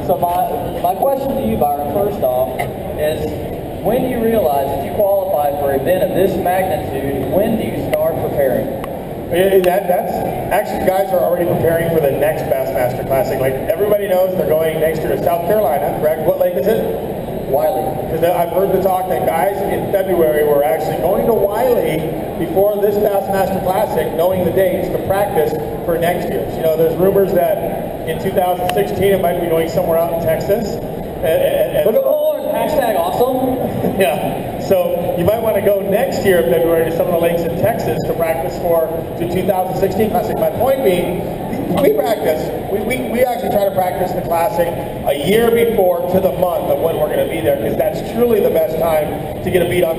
So my question to you, Byron, first off, is when you realize that you qualify for an event of this magnitude, when do you start preparing? That's actually, guys are already preparing for the next Bassmaster Classic. Like everybody knows, they're going next year to South Carolina, correct? What lake is it? Wiley. Because I've heard the talk that guys in February were actually going to Wiley before this Bassmaster Classic, knowing the dates to practice for next year. So, you know, there's rumors that in 2016 it might be going somewhere out in Texas. Look at Lord, hashtag awesome. Yeah, so you might want to go next year in February to some of the lakes in Texas to practice for the 2016 Classic. My point being, we practice, we actually try to practice the Classic a year before to the month of when we're going to be there, because that's truly the best time to get a beat on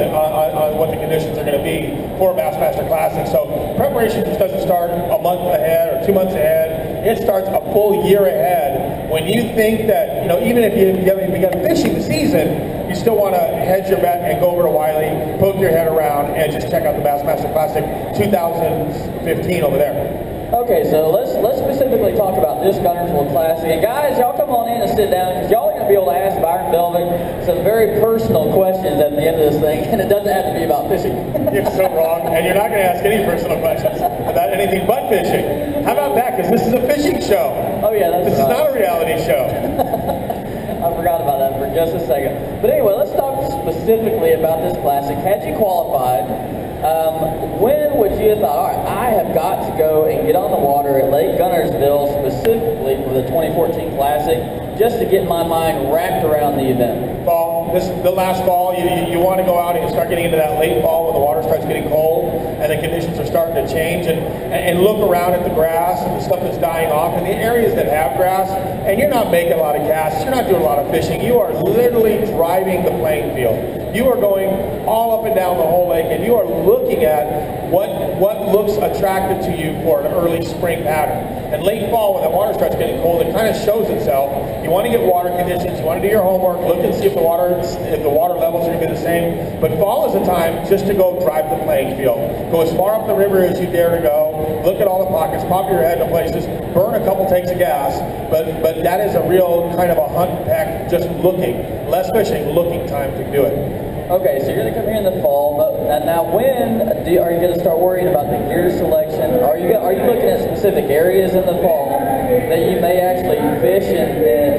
what the conditions are going to be for a Bassmaster Classic. So preparation just doesn't start a month ahead or 2 months ahead. It starts a full year ahead. When you think that, you know, even if you haven't begun fishing the season, you still want to hedge your bet and go over to Wiley, poke your head around, and just check out the Bassmaster Classic 2015 over there. Okay, so let's specifically talk about this Gunnersville Classic. And guys, y'all come on in and sit down, because y'all are going to be able to ask Byron Velvic some very personal questions at the end of this thing, and it doesn't have to be about fishing. You're so wrong, and you're not going to ask any personal questions about anything but fishing. How about that? Because this is a fishing show. Oh yeah, that's This is not a reality show. I forgot about that for just a second. But anyway, let's talk specifically about this Classic. Had you qualified, when would you have thought, all right, I have got to go and get on the water at Lake Gunnersville specifically for the 2014 Classic, just to get my mind wrapped around the event? Fall. The last fall, you want to go out and start getting into that late fall when the water starts getting cold and the conditions are starting to change, and look around at the grass and the stuff that's dying off in the areas that have grass, and you're not making a lot of casts, you're not doing a lot of fishing, you are literally driving the playing field. You are going all up and down the whole lake, and you are looking at what looks attractive to you for an early spring pattern. And late fall, when the water starts getting cold, it kind of shows itself. You want to get water conditions, you want to do your homework, look and see if the water levels are going to be the same. But fall is a time just to go drive the playing field. Go as far up the river as you dare to go, look at all the pockets, pop your head into places, burn a couple tanks of gas, but that is a real kind of a hunt pack, just looking. Less fishing, looking time to do it. Okay, so you're going to come here in the fall, but now when are you going to start worrying about the gear selection? Are you looking at specific areas in the fall that you may actually fish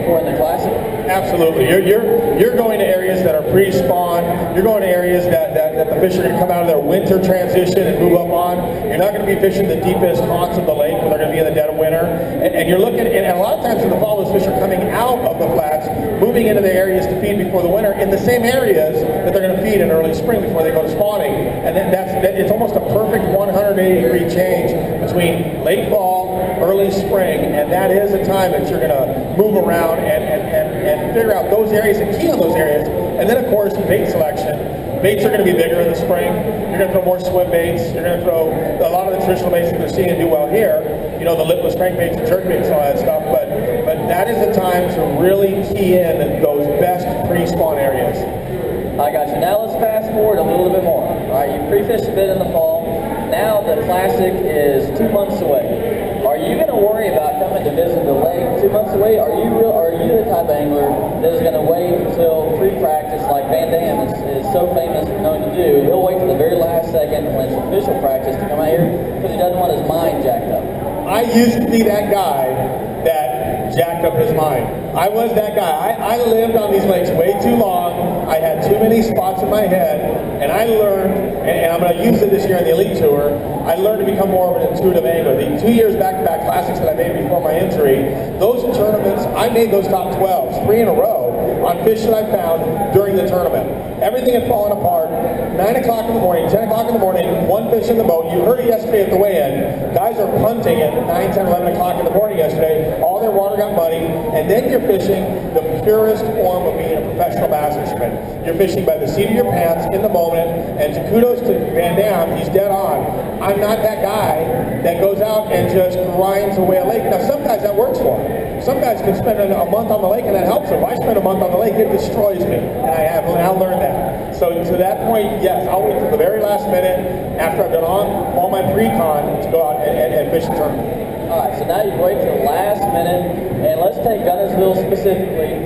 for in the Classic? Absolutely. You're going to areas that are pre-spawn. You're going to areas that the fish are going to come out of their winter transition and move up on. You're not going to be fishing the deepest haunts of the lake where they're going to be in the dead of winter. And you're looking, and a lot of times in the fall, those fish are coming out of the flats, moving into the areas to feed before the winter in the same areas that they're going to feed in early spring before they go to spawning. And then it's almost a perfect 180-degree change between late fall, early spring, and that is a time that you're going to move around and figure out those areas and key on those areas. And then, of course, bait selection. Baits are going to be bigger in the spring. You're going to throw more swim baits. You're going to throw a lot of the traditional baits that they're seeing do well here. You know, the lipless crankbaits and jerk baits and all that stuff. But that is the time to really key in those best pre-spawn areas. I got you. Now let's fast forward a little bit more. All right, you pre-fished a bit in the fall. Now the Classic is 2 months away. Are you going to worry about coming to visit the lake 2 months away? Are you the type of angler that is going to wait until pre-practice, like Van Dam is so famous for known to do? He'll wait to the very last second when it's official practice to come out here because he doesn't want his mind jacked up. I used to be that guy that jacked up his mind. I was that guy. I lived on these lakes way too long. I had too many spots in my head, and I learned, and I'm going to use it this year on the Elite Tour, I learned to become more of an intuitive angler. The 2 years back-to-back classics that I made before my injury, those tournaments, I made those top 12s, 3 in a row, on fish that I found during the tournament. Everything had fallen apart. 9 o'clock in the morning, 10 o'clock in the morning, one fish in the boat. You heard it yesterday at the weigh-in. Guys are punting at 9, 10, 11 o'clock in the morning yesterday. All their water got muddy, and then you're fishing the purest form of being a professional bass fisherman. You're fishing by the seat of your pants in the moment, and kudos to Van Dam, he's dead on. I'm not that guy that goes out and just grinds away a lake. Now, some guys that works for them. Some guys can spend a month on the lake and that helps them. If I spend a month on the lake, it destroys me, and I have now learned that. So to that point, yes, I'll wait till the very last minute after I've done all my pre-con to go out and fish the tournament. All right, so now you wait till the last minute, And let's take Guntersville specifically,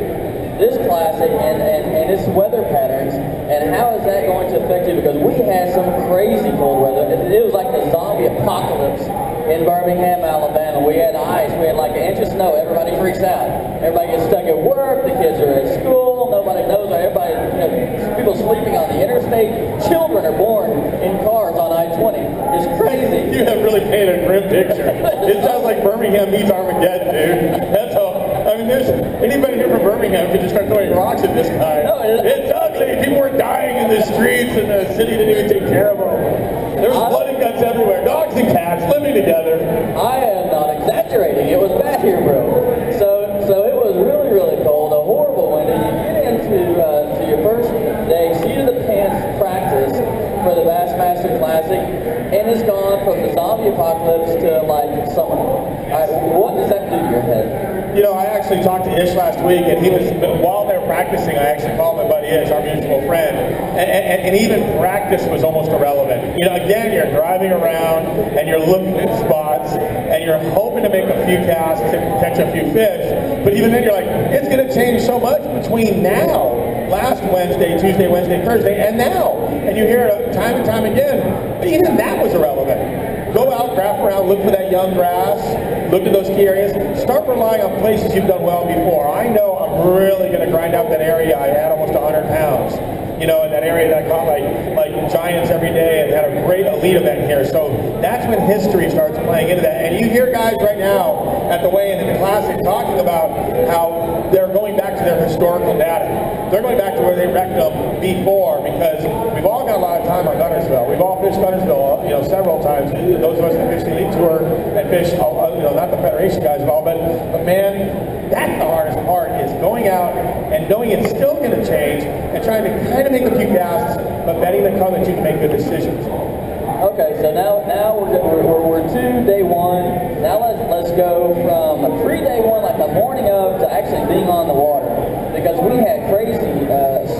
this classic and its weather patterns, and how is that going to affect you? Because we had some crazy cold weather. It was like the zombie apocalypse in Birmingham, Alabama. We had ice, we had like an inch of snow, everybody freaks out. Everybody gets stuck at work, the kids are at school, nobody knows, everybody, people sleeping on the interstate, children are born in cars on I-20. It's crazy. You have really painted a grim picture. It sounds like Birmingham meets Armageddon, dude. That's all. I mean, there's anybody here from Birmingham could just start throwing rocks at this guy. No, it's ugly. People were dying in the streets, and the city didn't even take care of them. There was blood and guts everywhere. Dogs and cats living together. I am not exaggerating. It was bad here, bro. So it was really, really cold. A horrible winter. You get into to your first day, seat of the pants practice for the Bassmaster Classic, and it's gone from the zombie apocalypse to like summer. What does that do to your head? You know, I actually talked to Ish last week, and he was, while they were practicing, I actually called my buddy Ish, our mutual friend, and even practice was almost irrelevant. You know, again, you're driving around, and you're looking at spots, and you're hoping to make a few casts and catch a few fish, but even then you're like, it's going to change so much between now, last Wednesday, Tuesday, Wednesday, Thursday, and now. And you hear it time and time again, but even that was irrelevant. Go out, craft around, look for that young grass, look at those key areas. Start relying on places you've done well before. I know I'm really going to grind out that area. I had almost 100 pounds. You know, in that area that I caught like giants every day and had a great elite event here. So that's when history starts playing into that. And you hear guys right now at the weigh-in in the Classic talking about how they're going back to their historical data. They're going back to where they wrecked them before, because we've all got a lot of time on Guntersville. We've all fished Guntersville, you know, several times. Those of us that fish the Elite Tour and fish, you know, not the Federation guys at all, but man, that's the hardest part, is going out and knowing it's still going to change and trying to kind of make a few casts, but betting the come that you can make good decisions. Okay, so now we're to day one. Now let's go from pre-day one, like the morning of, to actually being on the water, because we had crazy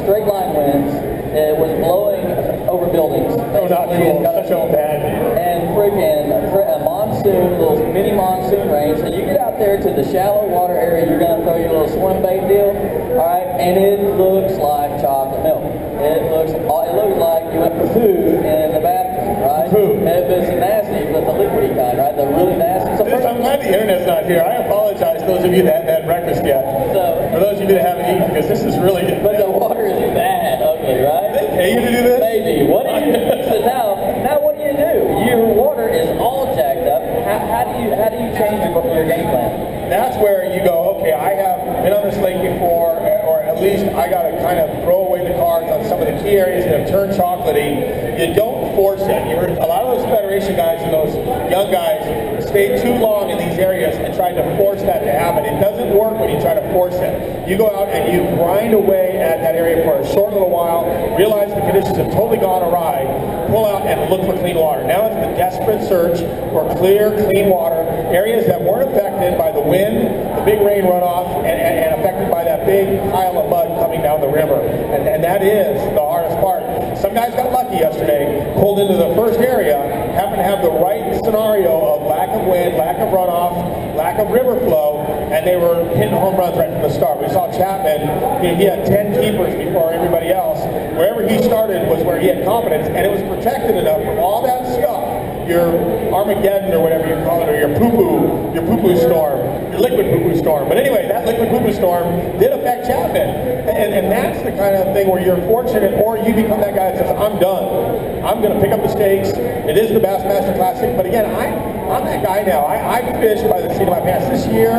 straight line winds. It was blowing over buildings. Oh, not cool. Such a bad. And freaking a monsoon, little mini monsoon rain. So you get out there to the shallow water area, you're gonna throw your little swim bait deal, all right? And it looks like chocolate milk. It looks like you went for food in the bathroom, right? Food. It's nasty, but the liquidy kind, right? The really nasty. So I'm glad the internet's not here. I apologize to those of you that haven't had breakfast yet. For those of you that haven't eaten, because this is really good. But the water is bad, ugly, right? They pay you to do this? Maybe. What do you do? So now what do you do? Your water is all jacked up. How do you change your game plan? That's where you go, okay, I have been on this lake before, or at least I got to kind of throw away the cards on some of the key areas that have turned chocolatey. You don't force it. A lot of those Federation guys and those young guys stay too long in these areas and try to force that to happen. It doesn't work when you try to force it. You go out and you grind away at that area for a short little while, realize the conditions have totally gone awry, pull out and look for clean water. Now it's the desperate search for clear, clean water, areas that weren't affected by the wind, the big rain runoff, and affected by that big pile of mud coming down the river. And that is the hardest part. Some guys got lucky yesterday, pulled into the first area, happened to have the right scenario of lack of wind, lack of runoff, lack of river flow, and they were hitting home runs right from the start. We saw Chapman, he had 10 keepers before everybody else. Wherever he started was where he had confidence, and it was protected enough from all that stuff, your Armageddon or whatever you call it, or your poo-poo storm, your liquid poo-poo storm. But anyway, that liquid poo-poo storm did affect Chapman. And that's the kind of thing where you're fortunate, or you become that guy that says, I'm done. I'm going to pick up the stakes. It is the Bassmaster Classic. But again, I'm that guy now. I fish by the seat of my pants. This year,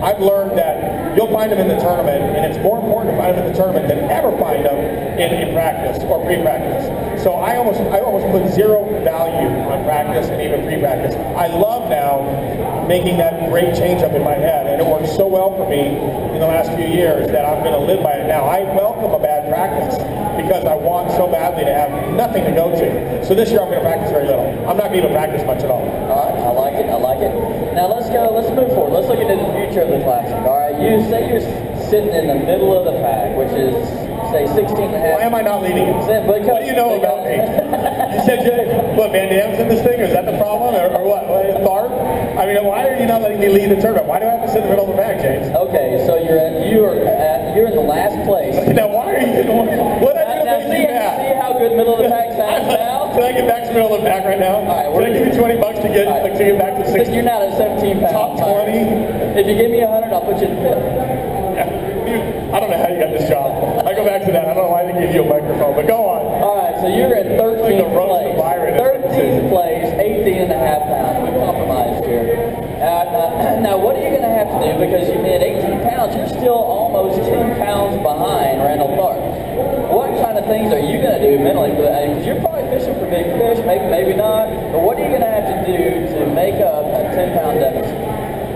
I've learned that you'll find them in the tournament, and it's more important to find them in the tournament than ever find them in practice or pre-practice. So I almost put zero value on practice and even pre-practice. I love now making that great change up in my head, and it works so well for me in the last few years that I'm going to live by it now. I welcome a bad practice because I want so badly to have nothing to go to. So this year I'm going to practice very little. I'm not going to even practice much at all. All right, I like it. Now let's move forward. Let's look into the future of the Classic. All right, you say you're sitting in the middle of the pack, which is say 16 and a half. Why am I not leading it? What do you know about me? You said, what, Van Dam's in this thing? Is that the problem? Or what? Tharp? I mean, why are you not letting me lead the tournament? Why do I have to sit in the middle of the back, James? Okay, so you're in the last place. Now, why are you in the what are you now see how good middle of the pack sounds now? Can I get back to the middle of the pack right now? All right, can I give you $20 to get back to 60? You're not at 17 pounds. Top 20? If you give me 100, I'll put you in fifth. I don't know how you got this job. I go back to that. I don't know why they gave you a microphone, but go on. All right, so you're at 13th place. Byron 13th place, 18 and a half pounds. We compromised here. Now, what are you going to have to do? Because you made 18 pounds, you're still almost 10 pounds behind Randall Tharp. What kind of things are you going to do mentally? Because you're probably fishing for big fish, maybe not. But what are you going to have to do to make up a 10-pound deficit?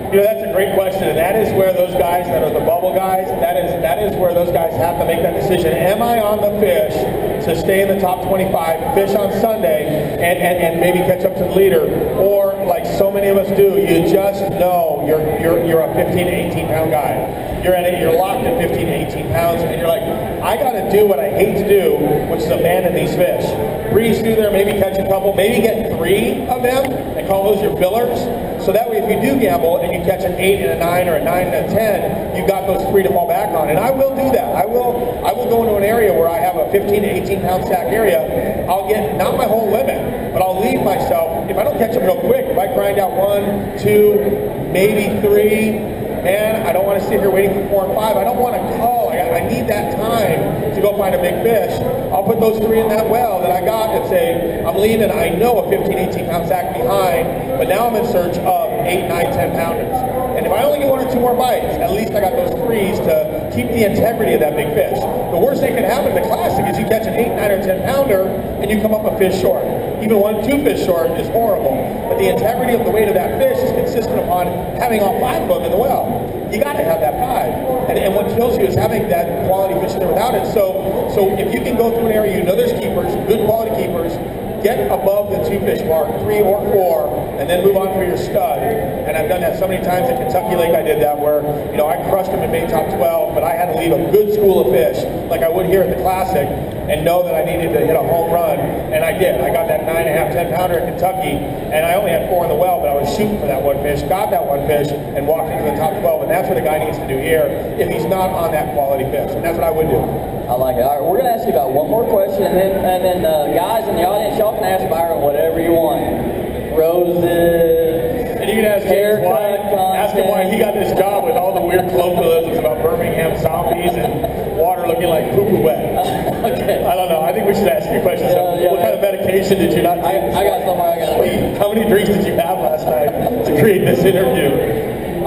You know, that's a great question, and that is where those guys that are the bubble guys, that is where those guys have to make that decision. Am I on the fish to stay in the top 25, fish on Sunday, and maybe catch up to the leader? Or, like so many of us do, you just know you're a 15 to 18 pound guy. You're locked at 15 to 18 pounds, and you're like, I got to do what I hate to do, which is abandon these fish. Breeze through there, maybe catch a couple, maybe get 3 of them, and call those your fillers. So that way, if you do gamble and you catch an 8 and a 9 or a 9 and a 10, you've got those 3 to fall back on. And I will do that. I will go into an area where I have a 15 to 18 pound sack area. I'll get not my whole limit, but I'll leave myself. If I don't catch them real quick, if I grind out 1, 2, maybe 3, man, I don't want to sit here waiting for 4 and 5. I don't want to call. I need that time to go find a big fish. I'll put those 3 in that well that I got and say, I'm leaning, I know a 15, 18 pound sack behind, but now I'm in search of 8, 9, 10 pounders. And if I only get 1 or 2 more bites, at least I got those 3s to keep the integrity of that big fish. The worst thing that can happen in the classic is you catch an 8, 9, or 10 pounder and you come up a fish short. Even 1, 2 fish short is horrible. But the integrity of the weight of that fish is consistent upon having all 5 of them in the well. You got to have that 5. And what kills you is having that quality fish in there without it. So if you can go through an area, you know there's keepers, good quality keepers, get above the 2 fish mark, 3 or 4, and then move on for your stud. And I've done that so many times at Kentucky Lake. I did that where, you know, I crushed them and made top 12, but I had to leave a good school of fish like I would here at the Classic and know that I needed to hit a home run. And I did. I got that 9.5, 10 pounder in Kentucky, and I only had 4 in the well, but I was shooting for that 1 fish, got that 1 fish, and walked into the top 12. And that's what a guy needs to do here if he's not on that quality fish. And that's what I would do. I like it. All right, we're going to ask you about one more question, and then guys in the audience, y'all can ask Byron whatever you want. Roses. And you can ask James why. Ask him why he got this job with all the weird colloquialisms about Birmingham zombies and water looking like poo-poo wet. Okay. I don't know. I think we should ask you questions. What kind of medication did you not take? I got somewhere I got to. How many drinks did you have last night to create this interview?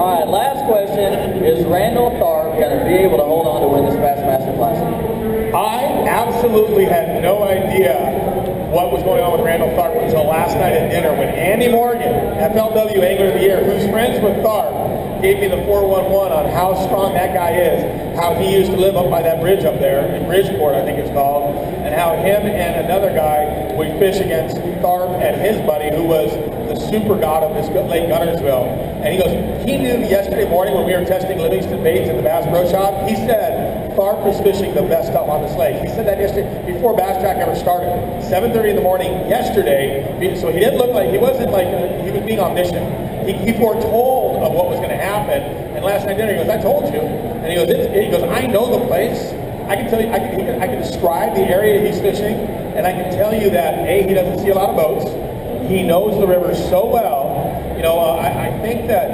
All right, last question. Is Randall Tharp going to be able to hold on to win this Bassmaster Classic? I absolutely had no idea what was going on with Randall Tharp until last night at dinner when Andy Morgan, FLW Angler of the Year, who's friends with Tharp, gave me the 411 on how strong that guy is, how he used to live up by that bridge up there, in Bridgeport I think it's called, and how him and another guy would fish against Tharp and his buddy who was the super god of this Lake Gunnersville. And he goes, he knew yesterday morning when we were testing Livingston baits in the Bass Pro Shop, he said Tharp was fishing the best stuff on this lake. He said that yesterday before Bass Track ever started. 7:30 in the morning yesterday, so he didn't look like, he wasn't like, he was being omniscient. He foretold of what was going to happen. And last night dinner, he goes, I told you. And he goes, I know the place. I can tell you, I can describe the area he's fishing, and I can tell you that A, he doesn't see a lot of boats. He knows the river so well. You know, I think that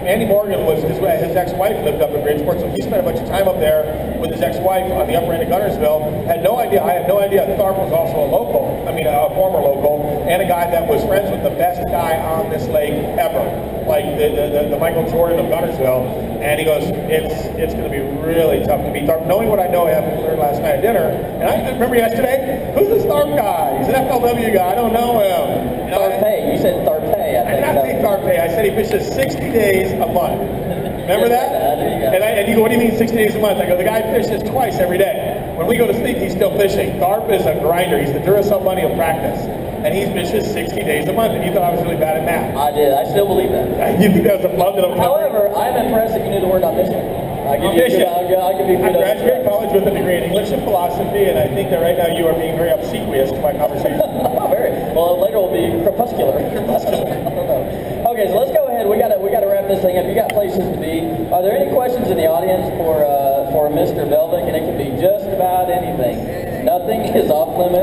Andy Morgan was his ex-wife lived up in Bridgeport, so he spent a bunch of time up there with his ex-wife on the upper end of Gunnersville. I had no idea Tharp was also a local, a former local, and a guy that was friends with the best guy on this lake ever, like the Michael Jordan of Gunnersville. And he goes, it's going to be really tough to beat Tharp. Knowing what I know, I learned last night at dinner, and I remember yesterday, who's this Tharp guy? He's an FLW guy. I don't know him. Tharpay. You said Tharpay. I did not say Tharpay. I said he fishes 60 days a month. Remember that? And you go, what do you mean 60 days a month? I go, the guy fishes twice every day. When we go to sleep, he's still fishing. Tharp is a grinder. He's the Duracell bunny of practice. And he fishes 60 days a month. And you thought I was really bad at math. I did. I still believe that. You think that was a plug that I'm However, I'm impressed that you knew the word omniscient. I give you Bishop, I'll give you I kudos. graduated college with a degree in English and philosophy, and I think that right now you are being very obsequious to my conversation. Very. Well, later will be crepuscular. I don't know. Okay, so let's go ahead. We gotta wrap this thing up. You got places to be. Are there any questions in the audience for Mr. Velvic? And it can be just about anything. Nothing is off limits.